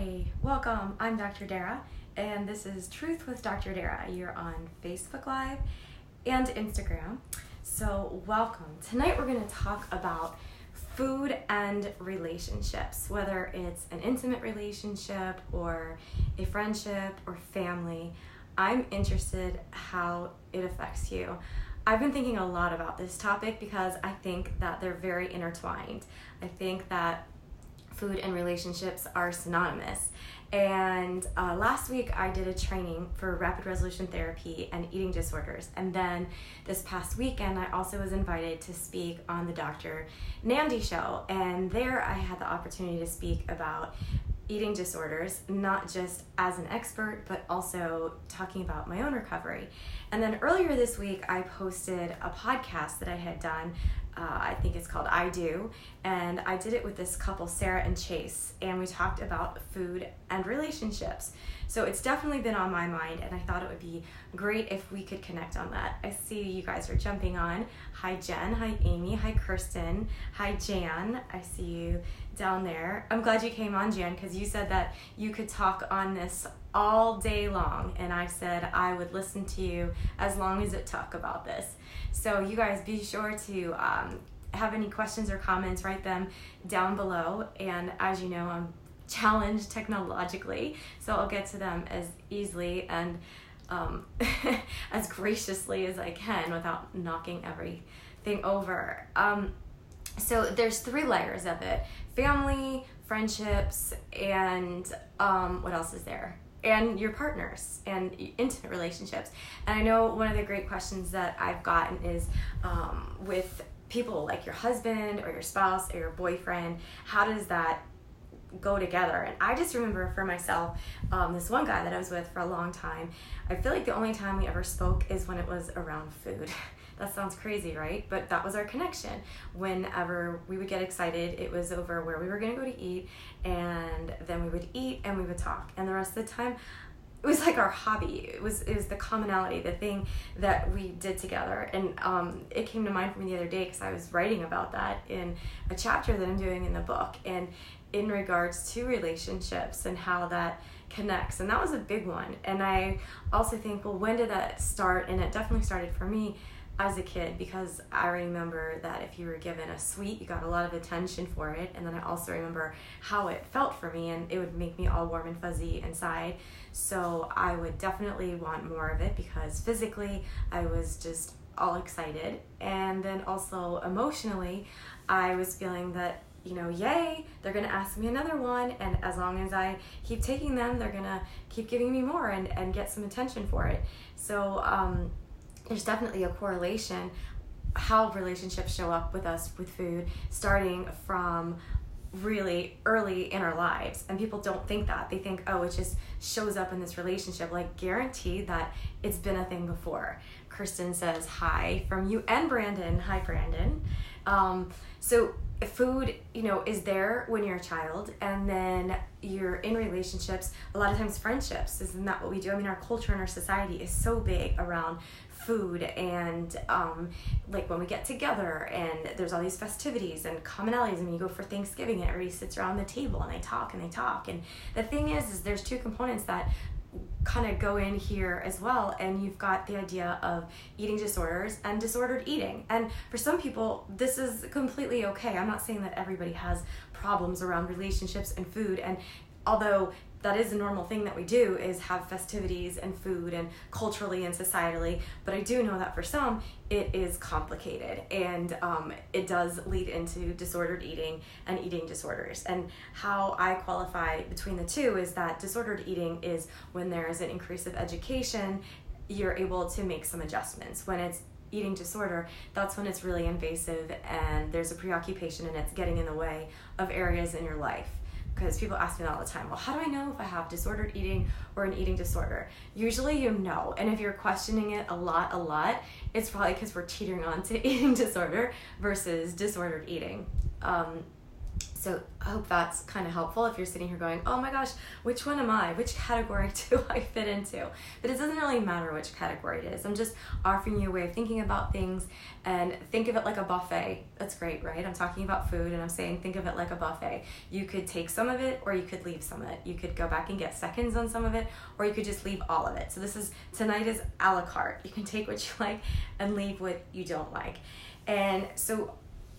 Hi, welcome. I'm Dr. Dara, and this is Truth with Dr. Dara. You're on Facebook Live and Instagram. So welcome. Tonight we're going to talk about food and relationships, whether it's an intimate relationship or a friendship or family. I'm interested how it affects you. I've been thinking a lot about this topic because I think that they're very intertwined. I think that food and relationships are synonymous. And last week I did a training for rapid resolution therapy and eating disorders. And then this past weekend I also was invited to speak on the Dr. Nandi show. And there I had the opportunity to speak about eating disorders, not just as an expert, but also talking about my own recovery. And then earlier this week, I posted a podcast that I had done. I think it's called I Do. And I did it with this couple, Sarah and Chase. And we talked about food and relationships. So it's definitely been on my mind. And I thought it would be great if we could connect on that. I see you guys are jumping on. Hi, Jen. Hi, Amy. Hi, Kirsten. Hi, Jan. I see you down there. I'm glad you came on, Jan, because you said that you could talk on this all day long, and I said I would listen to you as long as it took about this. So you guys be sure to have any questions or comments, write them down below, and as you know, I'm challenged technologically, so I'll get to them as easily and as graciously as I can without knocking everything over. So there's 3 layers of it: family, friendships, and what else is there? And your partners and intimate relationships. And I know one of the great questions that I've gotten is with people like your husband or your spouse or your boyfriend, how does that go together? And I just remember for myself, this one guy that I was with for a long time, I feel like the only time we ever spoke is when it was around food. That sounds crazy, right? But that was our connection. Whenever we would get excited, it was over where we were going to go to eat, and then we would eat and we would talk. And the rest of the time, it was like our hobby. It was the commonality, the thing that we did together. And it came to mind for me the other day because I was writing about that in a chapter that I'm doing in the book, and in regards to relationships and how that connects. And that was a big one. And I also think, well, when did that start? And it definitely started for me as a kid, because I remember that if you were given a sweet, you got a lot of attention for it. And then I also remember how it felt for me, and it would make me all warm and fuzzy inside. So I would definitely want more of it, because physically I was just all excited. And then also emotionally, I was feeling that, yay, they're going to ask me another one. And as long as I keep taking them, they're going to keep giving me more and get some attention for it. So, there's definitely a correlation how relationships show up with us with food, starting from really early in our lives. And people don't think that. They think, oh, it just shows up in this relationship. Like, guaranteed that it's been a thing before. Kirsten says hi from you and Brandon. Hi, Brandon. So food, is there when you're a child, and then you're in relationships, a lot of times friendships. Isn't that what we do? I mean, our culture and our society is so big around food, and like when we get together and there's all these festivities and commonalities. I mean, you go for Thanksgiving and everybody sits around the table and they talk. And the thing is there's 2 components that kind of go in here as well. And you've got the idea of eating disorders and disordered eating. And for some people, this is completely okay. I'm not saying that everybody has problems around relationships and food. And although that is a normal thing that we do, is have festivities and food and culturally and societally. But I do know that for some, it is complicated, and it does lead into disordered eating and eating disorders. And how I qualify between the 2 is that disordered eating is when there is an increase of education, you're able to make some adjustments. When it's eating disorder, that's when it's really invasive and there's a preoccupation and it's getting in the way of areas in your life. Because people ask me that all the time, well, how do I know if I have disordered eating or an eating disorder? Usually you know, and if you're questioning it a lot, it's probably because we're teetering on to eating disorder versus disordered eating. So I hope that's kind of helpful if you're sitting here going, oh my gosh, which one am I? Which category do I fit into? But it doesn't really matter which category it is. I'm just offering you a way of thinking about things, and think of it like a buffet. That's great, right? I'm talking about food and I'm saying think of it like a buffet. You could take some of it or you could leave some of it. You could go back and get seconds on some of it, or you could just leave all of it. So tonight is a la carte. You can take what you like and leave what you don't like. And so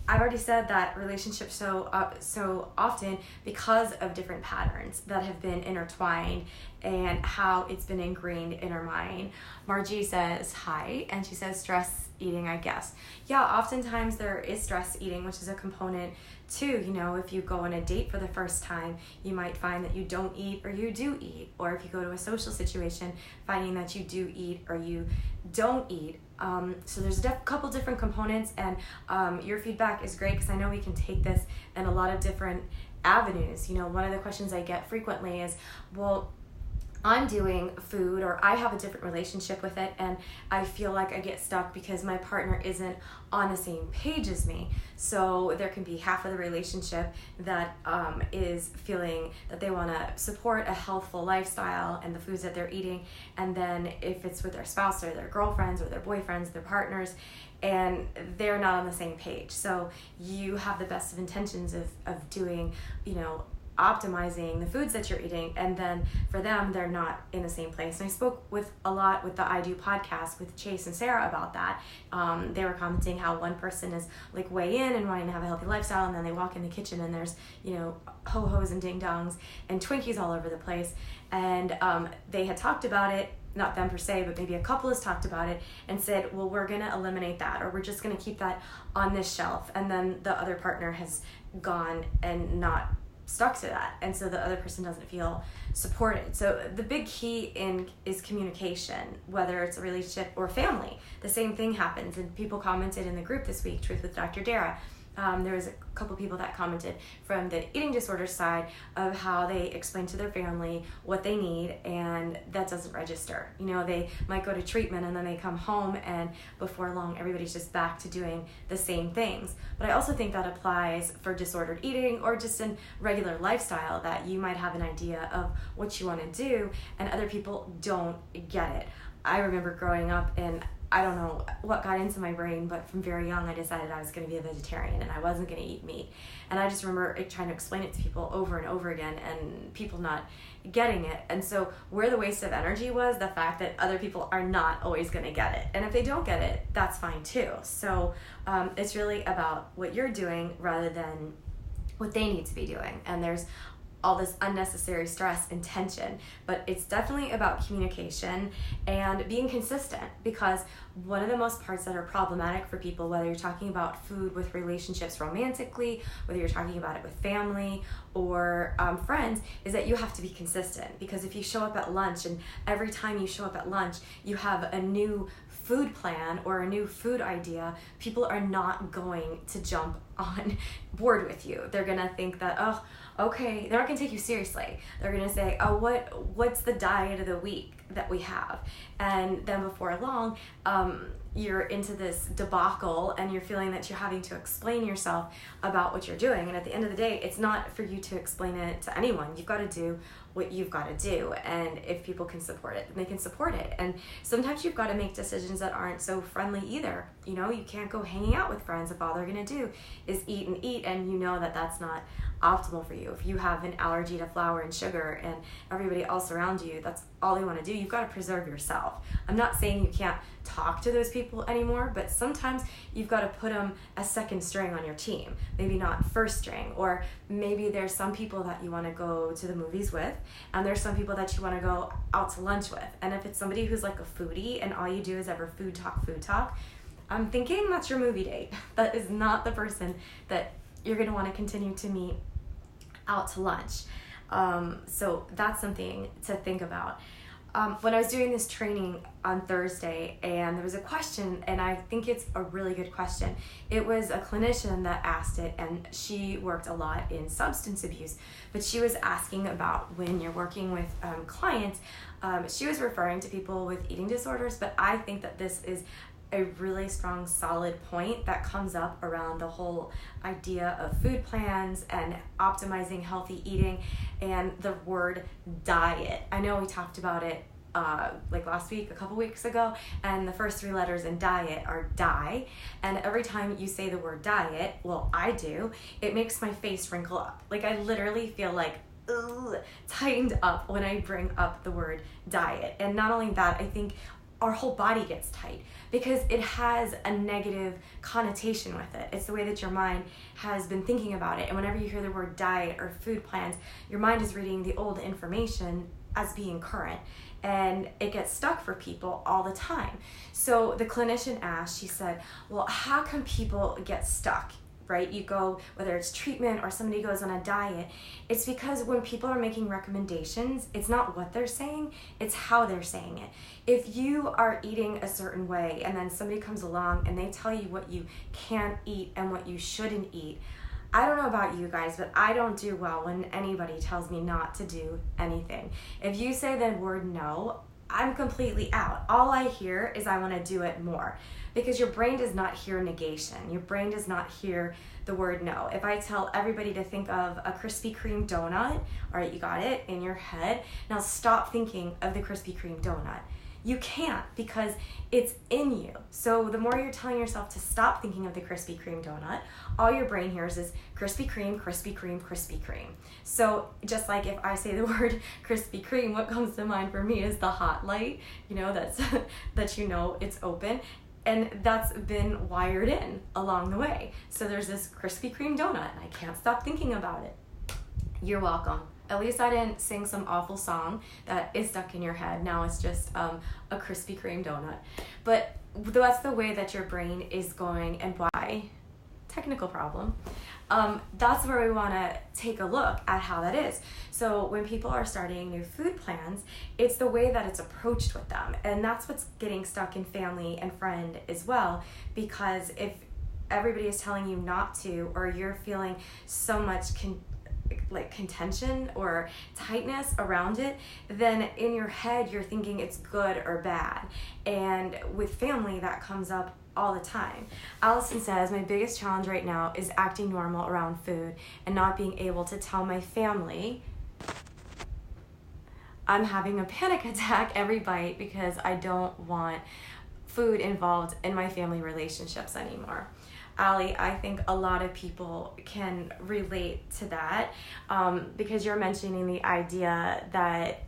I've already said that relationships so often because of different patterns that have been intertwined and how it's been ingrained in our mind. Margie says hi, and she says stress eating, I guess. Yeah, oftentimes there is stress eating, which is a component too. If you go on a date for the first time, you might find that you don't eat or you do eat. Or if you go to a social situation, finding that you do eat or you don't eat. So there's a couple different components, and your feedback is great because I know we can take this in a lot of different avenues. One of the questions I get frequently is, well, I'm doing food, or I have a different relationship with it, and I feel like I get stuck because my partner isn't on the same page as me. So there can be half of the relationship that is feeling that they want to support a healthful lifestyle and the foods that they're eating, and then if it's with their spouse or their girlfriends or their boyfriends, their partners, and they're not on the same page. So you have the best of intentions of doing, optimizing the foods that you're eating, and then for them, they're not in the same place. And I spoke a lot with the I Do podcast with Chase and Sarah about that. They were commenting how one person is like way in and wanting to have a healthy lifestyle, and then they walk in the kitchen and there's ho-hos and ding-dongs and Twinkies all over the place. And they had talked about it, not them per se, but maybe a couple has talked about it and said, well, we're going to eliminate that, or we're just going to keep that on this shelf. And then the other partner has gone and not stuck to that, and so the other person doesn't feel supported. So the big key is communication, whether it's a relationship or family. The same thing happens, and people commented in the group this week, Truth with Dr. Dara. There was a couple people that commented from the eating disorder side of how they explain to their family what they need, and that doesn't register. They might go to treatment and then they come home, and before long everybody's just back to doing the same things. But I also think that applies for disordered eating or just in regular lifestyle, that you might have an idea of what you want to do and other people don't get it. I remember growing up, and I don't know what got into my brain, but from very young I decided I was going to be a vegetarian and I wasn't going to eat meat. And I just remember trying to explain it to people over and over again, and people not getting it. And so where the waste of energy was the fact that other people are not always going to get it. And if they don't get it, that's fine too. So it's really about what you're doing rather than what they need to be doing. And there's all this unnecessary stress and tension, but it's definitely about communication and being consistent, because one of the most parts that are problematic for people, whether you're talking about food with relationships romantically, whether you're talking about it with family or friends, is that you have to be consistent. Because if you show up at lunch and every time you show up at lunch you have a new food plan or a new food idea, people are not going to jump on board with you. They're gonna think that, oh, okay, they're not gonna take you seriously. They're gonna say, oh, what's the diet of the week that we have? And then before long, you're into this debacle and you're feeling that you're having to explain yourself about what you're doing. And at the end of the day, it's not for you to explain it to anyone. You've got to do what you've got to do. And if people can support it, then they can support it. And sometimes you've got to make decisions that aren't so friendly either. You can't go hanging out with friends if all they're going to do is eat and eat, and you know that that's not optimal for you. If you have an allergy to flour and sugar and everybody else around you, that's all they want to do, you've got to preserve yourself. I'm not saying you can't talk to those people anymore, but sometimes you've got to put them as second string on your team, maybe not first string. Or maybe there's some people that you want to go to the movies with, and there's some people that you want to go out to lunch with. And if it's somebody who's like a foodie and all you do is ever food talk, I'm thinking that's your movie date. That is not the person that you're going to want to continue to meet out to lunch. So that's something to think about. When I was doing this training on Thursday, and there was a question, and I think it's a really good question. It was a clinician that asked it, and she worked a lot in substance abuse, but she was asking about when you're working with clients. She was referring to people with eating disorders, but I think that this is a really strong, solid point that comes up around the whole idea of food plans and optimizing healthy eating and the word diet. I know we talked about it like last week, a couple weeks ago, and the first 3 letters in diet are die. And every time you say the word diet, well, I do, it makes my face wrinkle up. Like I literally feel like tightened up when I bring up the word diet. And not only that, I think our whole body gets tight because it has a negative connotation with it. It's the way that your mind has been thinking about it. And whenever you hear the word diet or food plans, your mind is reading the old information as being current. And it gets stuck for people all the time. So the clinician asked, she said, well, how can people get stuck? Right? You go, whether it's treatment or somebody goes on a diet, it's because when people are making recommendations, it's not what they're saying, it's how they're saying it. If you are eating a certain way and then somebody comes along and they tell you what you can eat and what you shouldn't eat, I don't know about you guys, but I don't do well when anybody tells me not to do anything. If you say the word no, I'm completely out. All I hear is I want to do it more because your brain does not hear negation. Your brain does not hear the word no. If I tell everybody to think of a Krispy Kreme donut, all right, you got it in your head. Now stop thinking of the Krispy Kreme donut. You can't because it's in you. So the more you're telling yourself to stop thinking of the Krispy Kreme donut, all your brain hears is Krispy Kreme, Krispy Kreme, Krispy Kreme. So just like if I say the word Krispy Kreme, what comes to mind for me is the hot light, that's that it's open. And that's been wired in along the way. So there's this Krispy Kreme donut and I can't stop thinking about it. You're welcome. At least I didn't sing some awful song that is stuck in your head. Now it's just a Krispy Kreme donut. But that's the way that your brain is going, and why? Technical problem. That's where we want to take a look at how that is. So when people are starting new food plans, it's the way that it's approached with them. And that's what's getting stuck in family and friend as well, because if everybody is telling you not to, or you're feeling so much contention or tightness around it, then in your head you're thinking it's good or bad. And with family, that comes up all the time. Allison says, my biggest challenge right now is acting normal around food and not being able to tell my family I'm having a panic attack every bite because I don't want food involved in my family relationships anymore. Allie, I think a lot of people can relate to that because you're mentioning the idea that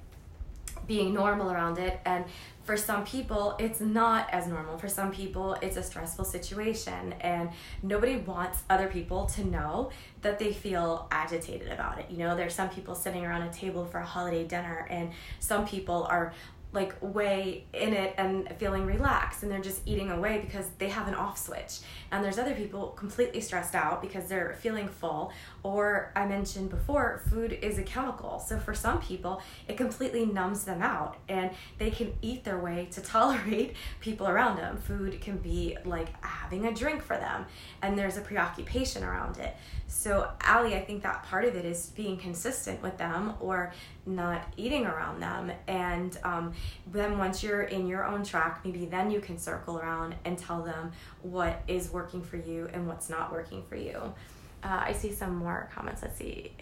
being normal around it, and for some people it's not as normal. For some people it's a stressful situation, and nobody wants other people to know that they feel agitated about it. There's some people sitting around a table for a holiday dinner, and some people are like way in it and feeling relaxed, and they're just eating away because they have an off switch. And there's other people completely stressed out because they're feeling full, or I mentioned before, food is a chemical. So for some people, it completely numbs them out and they can eat their way to tolerate people around them. Food can be like having a drink for them, and there's a preoccupation around it. So Allie, I think that part of it is being consistent with them or not eating around them. And then once you're in your own track, maybe then you can circle around and tell them what is working for you and what's not working for you. I see some more comments. Let's see.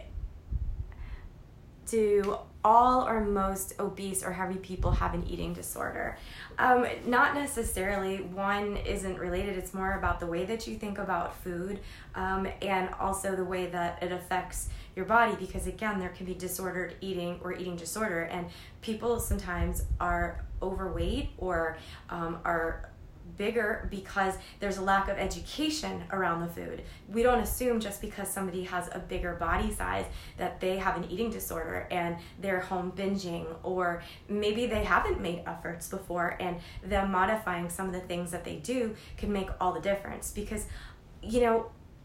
Do all or most obese or heavy people have an eating disorder? Not necessarily. One isn't related. It's more about the way that you think about food and also the way that it affects your body, because again, there can be disordered eating or eating disorder, and people sometimes are overweight or are bigger because there's a lack of education around the food. We don't assume just because somebody has a bigger body size that they have an eating disorder and they're home binging, or maybe they haven't made efforts before, and them modifying some of the things that they do can make all the difference. Because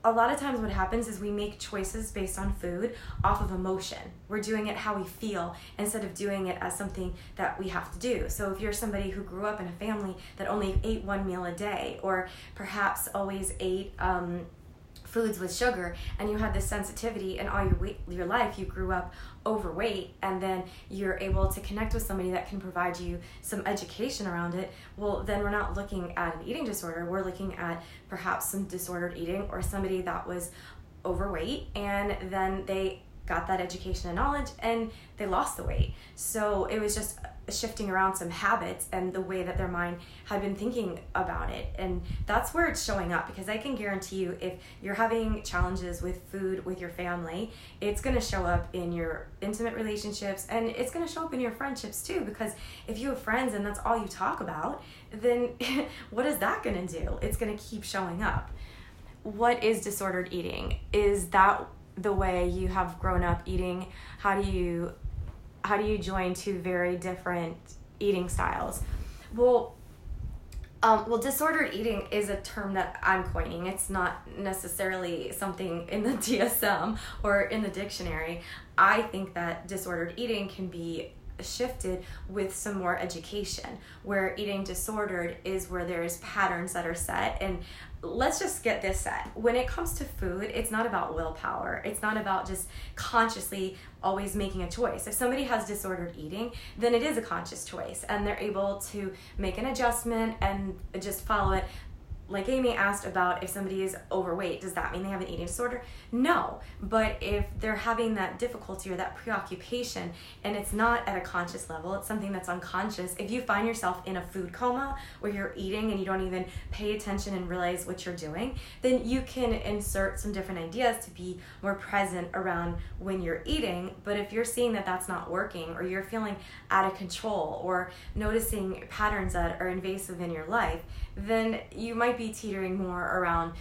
a lot of times what happens is we make choices based on food off of emotion. We're doing it how we feel instead of doing it as something that we have to do. So if you're somebody who grew up in a family that only ate one meal a day, or perhaps always ate foods with sugar, and you had this sensitivity, and all your life you grew up overweight, and then you're able to connect with somebody that can provide you some education around it, well, then we're not looking at an eating disorder. We're looking at perhaps some disordered eating, or somebody that was overweight and then they got that education and knowledge and they lost the weight. So it was just shifting around some habits and the way that their mind had been thinking about it. And that's where it's showing up, because I can guarantee you, if you're having challenges with food with your family, it's going to show up in your intimate relationships, and it's going to show up in your friendships too, because if you have friends and that's all you talk about, then what is that going to do? It's going to keep showing up. What is disordered eating? Is that the way you have grown up eating? How do you join two very different eating styles? Well, disordered eating is a term that I'm coining. It's not necessarily something in the DSM or in the dictionary. I think that disordered eating can be shifted with some more education, where eating disordered is where there's patterns that are set. And let's just get this set. When it comes to food, it's not about willpower. It's not about just consciously always making a choice. If somebody has disordered eating, then it is a conscious choice, and they're able to make an adjustment and just follow it. Like Amy asked about if somebody is overweight, does that mean they have an eating disorder? No, but if they're having that difficulty or that preoccupation, and it's not at a conscious level, it's something that's unconscious. If you find yourself in a food coma where you're eating and you don't even pay attention and realize what you're doing, then you can insert some different ideas to be more present around when you're eating. But if you're seeing that that's not working, or you're feeling out of control, or noticing patterns that are invasive in your life, then you might be teetering more around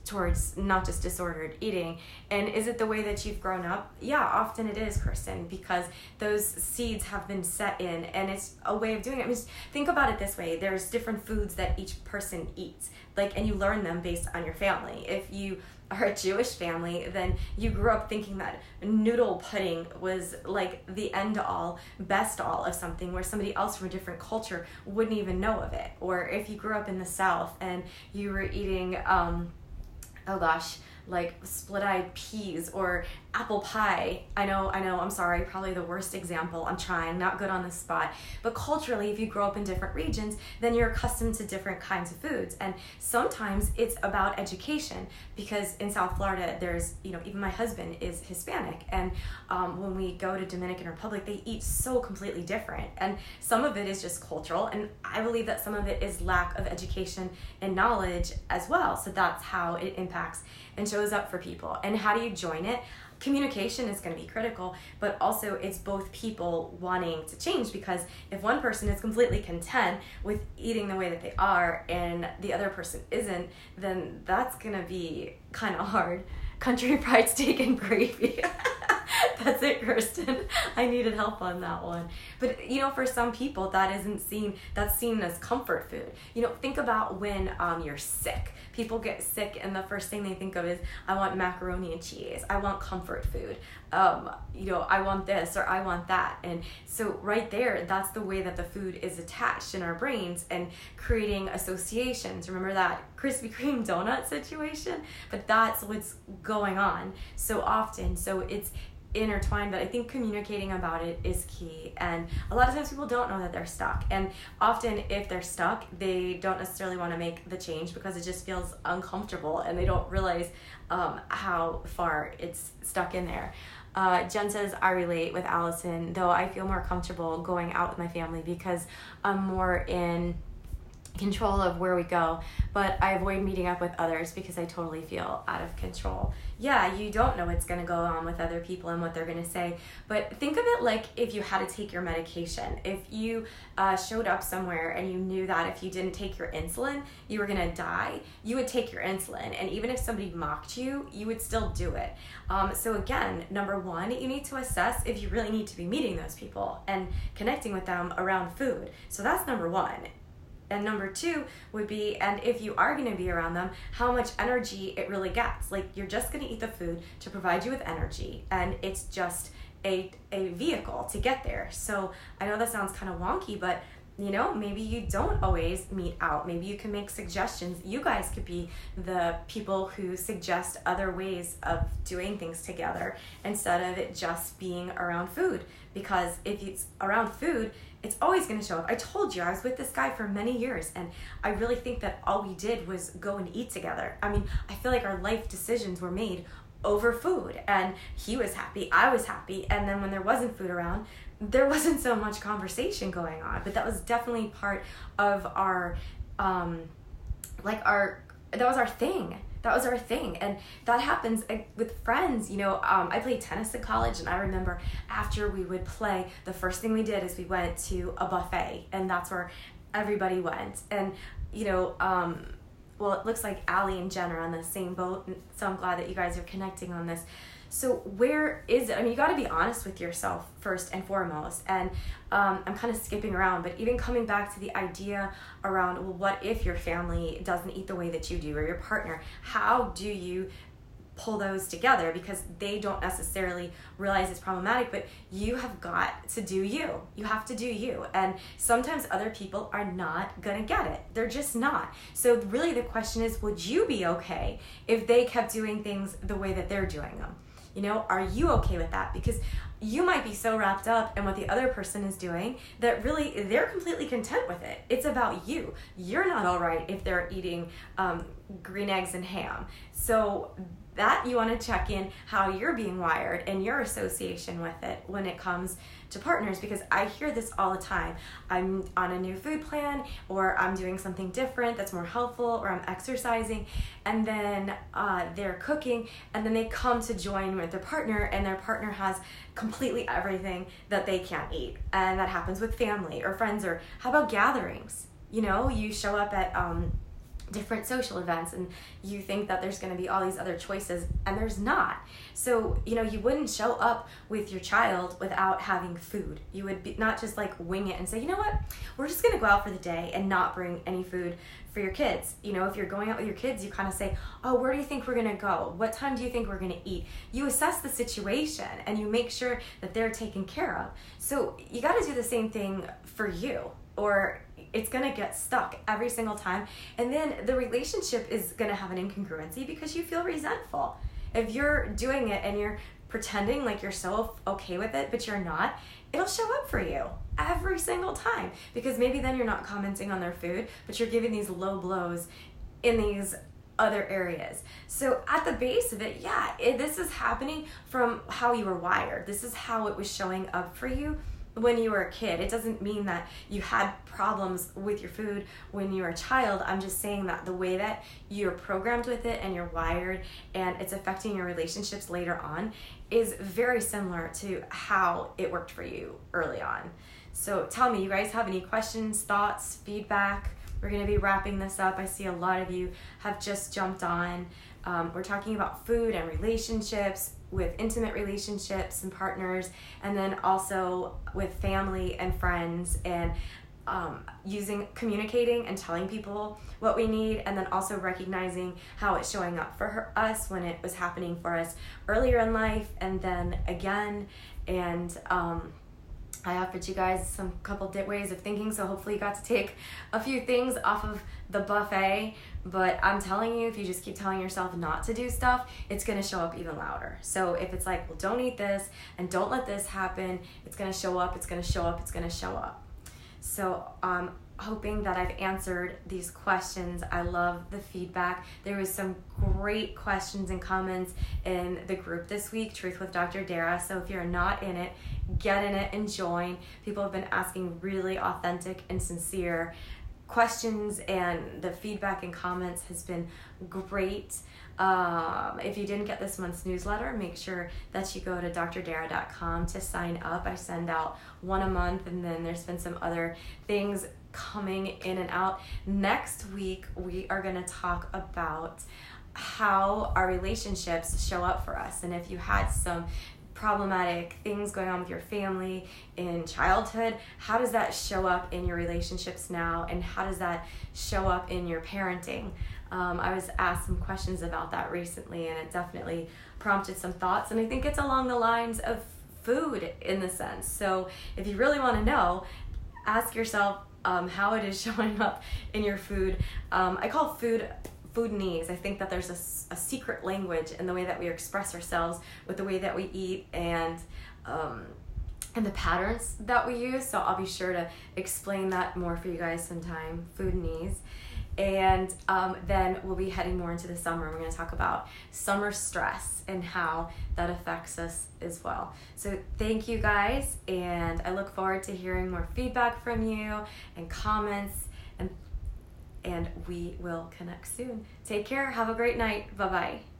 towards not just disordered eating. And is it the way that you've grown up? Yeah, often it is, Kristen, because those seeds have been set in, and it's a way of doing it. I mean, think about it this way. There's different foods that each person eats, and you learn them based on your family. If you are a Jewish family, then you grew up thinking that noodle pudding was like the end all, best all of something, where somebody else from a different culture wouldn't even know of it. Or if you grew up in the South and you were eating, like split-eyed peas or apple pie. I know, I'm sorry, probably the worst example. I'm trying, not good on the spot. But culturally, if you grow up in different regions, then you're accustomed to different kinds of foods. And sometimes it's about education, because in South Florida, there's, even my husband is Hispanic. And when we go to Dominican Republic, they eat so completely different. And some of it is just cultural. And I believe that some of it is lack of education and knowledge as well. So that's how it impacts and shows up for people. And how do you join it? Communication is going to be critical, but also it's both people wanting to change, because if one person is completely content with eating the way that they are and the other person isn't, then that's going to be kind of hard. Country fried steak and gravy. That's it, Kirsten. I needed help on that one. But, for some people, that's seen as comfort food. Think about when you're sick. People get sick and the first thing they think of is, I want macaroni and cheese. I want comfort food. I want this or I want that. And so right there, that's the way that the food is attached in our brains and creating associations. Remember that Krispy Kreme donut situation? But that's what's going on so often. So it's intertwined, but I think communicating about it is key. And a lot of times people don't know that they're stuck, and often if they're stuck, they don't necessarily want to make the change because it just feels uncomfortable, and they don't realize how far it's stuck in there. Jen says, I relate with Allison, though I feel more comfortable going out with my family because I'm more in control of where we go, but I avoid meeting up with others because I totally feel out of control. Yeah, you don't know what's going to go on with other people and what they're going to say, but think of it like if you had to take your medication. If you showed up somewhere and you knew that if you didn't take your insulin, you were going to die, you would take your insulin, and even if somebody mocked you, you would still do it. So again, number one, you need to assess if you really need to be meeting those people and connecting with them around food. So that's number one. And number two would be, and if you are going to be around them, how much energy it really gets. Like, you're just going to eat the food to provide you with energy, and it's just a vehicle to get there. So I know that sounds kind of wonky, but maybe you don't always meet out. Maybe you can make suggestions. You guys could be the people who suggest other ways of doing things together instead of it just being around food. Because if it's around food, it's always going to show up. I told you, I was with this guy for many years, and I really think that all we did was go and eat together. I mean, I feel like our life decisions were made over food, and he was happy, I was happy, and then when there wasn't food around, there wasn't so much conversation going on. But that was definitely part of our that was our thing. That was our thing. And that happens with friends. I played tennis in college, and I remember after we would play, the first thing we did is we went to a buffet, and that's where everybody went. And well, it looks like Allie and Jen are on the same boat, so I'm glad that you guys are connecting on this. So where is it? I mean, you got to be honest with yourself first and foremost. And I'm kind of skipping around, but even coming back to the idea around, well, what if your family doesn't eat the way that you do, or your partner? How do you pull those together? Because they don't necessarily realize it's problematic, but you have got to do you. You have to do you. And sometimes other people are not going to get it. They're just not. So really the question is, would you be okay if they kept doing things the way that they're doing them? Are you okay with that? Because you might be so wrapped up in what the other person is doing that really they're completely content with it. It's about you. You're not all right if they're eating green eggs and ham. So that you want to check in how you're being wired and your association with it when it comes to partners, because I hear this all the time. I'm on a new food plan, or I'm doing something different that's more helpful, or I'm exercising, and then they're cooking, and then they come to join with their partner, and their partner has completely everything that they can't eat. And that happens with family or friends, or how about gatherings? You show up at different social events and you think that there's going to be all these other choices, and there's not. So you wouldn't show up with your child without having food. You would be not just like wing it and say, you know what, we're just going to go out for the day and not bring any food for your kids. If you're going out with your kids, you kind of say, oh, where do you think we're going to go? What time do you think we're going to eat? You assess the situation and you make sure that they're taken care of. So you got to do the same thing for you, or it's going to get stuck every single time. And then the relationship is going to have an incongruency because you feel resentful. If you're doing it and you're pretending like you're so okay with it, but you're not, it'll show up for you every single time, because maybe then you're not commenting on their food, but you're giving these low blows in these other areas. So at the base of it, this is happening from how you were wired. This is how it was showing up for you when you were a kid. It doesn't mean that you had problems with your food when you were a child. I'm just saying that the way that you're programmed with it and you're wired and it's affecting your relationships later on is very similar to how it worked for you early on. So tell me, you guys have any questions, thoughts, feedback? We're going to be wrapping this up. I see a lot of you have just jumped on. We're talking about food and relationships, with intimate relationships and partners, and then also with family and friends, and communicating and telling people what we need, and then also recognizing how it's showing up for us when it was happening for us earlier in life, and then again. And I offered you guys some couple ways of thinking, so hopefully you got to take a few things off of the buffet. But I'm telling you, if you just keep telling yourself not to do stuff, it's going to show up even louder. So if it's like, well, don't eat this and don't let this happen, it's going to show up, it's going to show up, it's going to show up. So hoping that I've answered these questions. I love the feedback. There was some great questions and comments in the group this week, Truth with Dr. Dara. So if you're not in it, get in it and join. People have been asking really authentic and sincere questions, and the feedback and comments has been great. If you didn't get this month's newsletter, make sure that you go to drdara.com to sign up. I send out one a month, and then there's been some other things coming in and out. Next week, we are going to talk about how our relationships show up for us. And if you had some problematic things going on with your family in childhood, how does that show up in your relationships now, and how does that show up in your parenting? I was asked some questions about that recently, and it definitely prompted some thoughts, and I think it's along the lines of food in the sense. So if you really want to know, ask yourself, how it is showing up in your food. I call foodness. I think that there's a secret language in the way that we express ourselves with the way that we eat and the patterns that we use. So I'll be sure to explain that more for you guys sometime, foodness. And then we'll be heading more into the summer. We're going to talk about summer stress and how that affects us as well. So thank you guys, and I look forward to hearing more feedback from you and comments, and we will connect soon. Take care. Have a great night. Bye-bye.